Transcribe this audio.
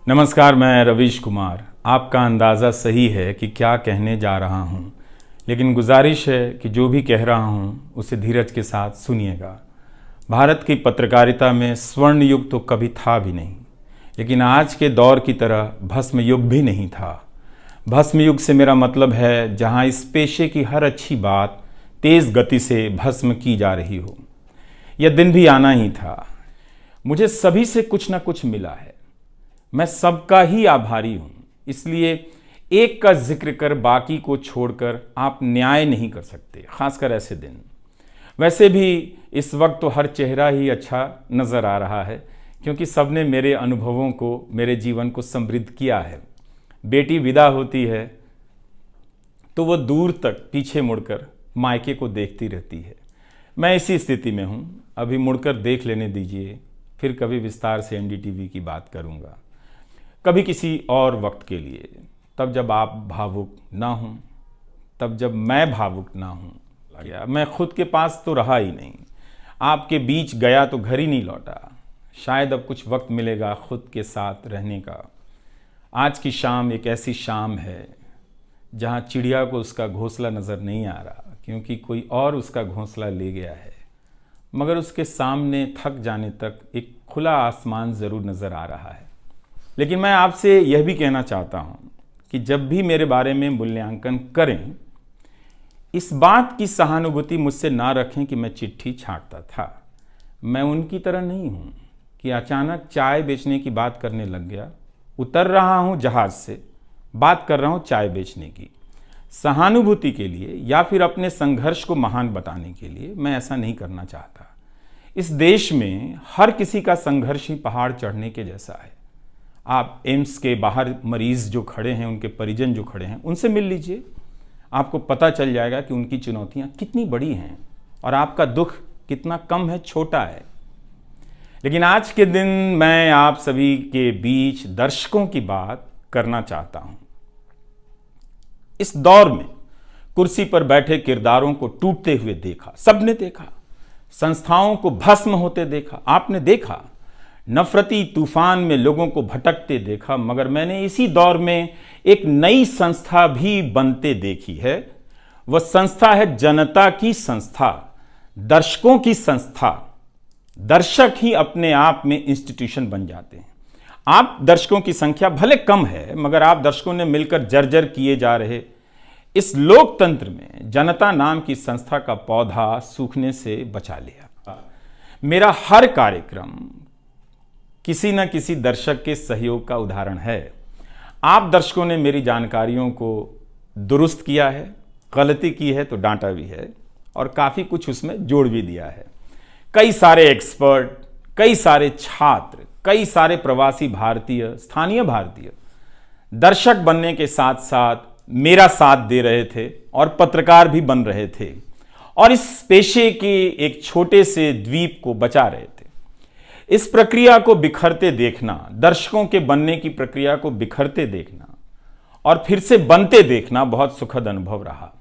नमस्कार, मैं रवीश कुमार। आपका अंदाज़ा सही है कि क्या कहने जा रहा हूँ, लेकिन गुजारिश है कि जो भी कह रहा हूँ उसे धीरज के साथ सुनिएगा। भारत की पत्रकारिता में स्वर्ण युग तो कभी था भी नहीं, लेकिन आज के दौर की तरह भस्म युग भी नहीं था। भस्म युग से मेरा मतलब है जहाँ इस पेशे की हर अच्छी बात तेज़ गति से भस्म की जा रही हो। यह दिन भी आना ही था। मुझे सभी से कुछ ना कुछ मिला है। मैं सबका ही आभारी हूं, इसलिए एक का जिक्र कर बाकी को छोड़कर आप न्याय नहीं कर सकते, खासकर ऐसे दिन। वैसे भी इस वक्त तो हर चेहरा ही अच्छा नज़र आ रहा है, क्योंकि सबने मेरे अनुभवों को, मेरे जीवन को समृद्ध किया है। बेटी विदा होती है तो वो दूर तक पीछे मुड़कर मायके को देखती रहती है। मैं इसी स्थिति में हूँ। अभी मुड़कर देख लेने दीजिए, फिर कभी विस्तार से एनडीटीवी की बात करूँगा, कभी किसी और वक्त के लिए, तब जब आप भावुक ना हों, तब जब मैं भावुक ना हूँ। मैं खुद के पास तो रहा ही नहीं, आपके बीच गया तो घर ही नहीं लौटा। शायद अब कुछ वक्त मिलेगा खुद के साथ रहने का। आज की शाम एक ऐसी शाम है जहाँ चिड़िया को उसका घोंसला नज़र नहीं आ रहा, क्योंकि कोई और उसका घोंसला ले गया है, मगर उसके सामने थक जाने तक एक खुला आसमान ज़रूर नज़र आ रहा है। लेकिन मैं आपसे यह भी कहना चाहता हूँ कि जब भी मेरे बारे में मूल्यांकन करें, इस बात की सहानुभूति मुझसे ना रखें कि मैं चिट्ठी छांटता था। मैं उनकी तरह नहीं हूँ कि अचानक चाय बेचने की बात करने लग गया। उतर रहा हूँ जहाज़ से, बात कर रहा हूँ चाय बेचने की। सहानुभूति के लिए या फिर अपने संघर्ष को महान बताने के लिए मैं ऐसा नहीं करना चाहता। इस देश में हर किसी का संघर्ष ही पहाड़ चढ़ने के जैसा है। आप एम्स के बाहर मरीज जो खड़े हैं, उनके परिजन जो खड़े हैं, उनसे मिल लीजिए। आपको पता चल जाएगा कि उनकी चुनौतियां कितनी बड़ी हैं और आपका दुख कितना कम है, छोटा है। लेकिन आज के दिन मैं आप सभी के बीच दर्शकों की बात करना चाहता हूं। इस दौर में कुर्सी पर बैठे किरदारों को टूटते हुए देखा, सबने देखा। संस्थाओं को भस्म होते देखा, आपने देखा। नफरती तूफान में लोगों को भटकते देखा, मगर मैंने इसी दौर में एक नई संस्था भी बनते देखी है। वह संस्था है जनता की संस्था, दर्शकों की संस्था। दर्शक ही अपने आप में इंस्टीट्यूशन बन जाते हैं। आप दर्शकों की संख्या भले कम है, मगर आप दर्शकों ने मिलकर जर्जर किए जा रहे इस लोकतंत्र में जनता नाम की संस्था का पौधा सूखने से बचा लिया। मेरा हर कार्यक्रम किसी न किसी दर्शक के सहयोग का उदाहरण है। आप दर्शकों ने मेरी जानकारियों को दुरुस्त किया है, गलती की है तो डांटा भी है, और काफ़ी कुछ उसमें जोड़ भी दिया है। कई सारे एक्सपर्ट, कई सारे छात्र, कई सारे प्रवासी भारतीय, स्थानीय भारतीय दर्शक बनने के साथ साथ मेरा साथ दे रहे थे और पत्रकार भी बन रहे थे, और इस पेशे के एक छोटे से द्वीप को बचा रहे थे। इस प्रक्रिया को बिखरते देखना, दर्शकों के बनने की प्रक्रिया को बिखरते देखना और फिर से बनते देखना बहुत सुखद अनुभव रहा।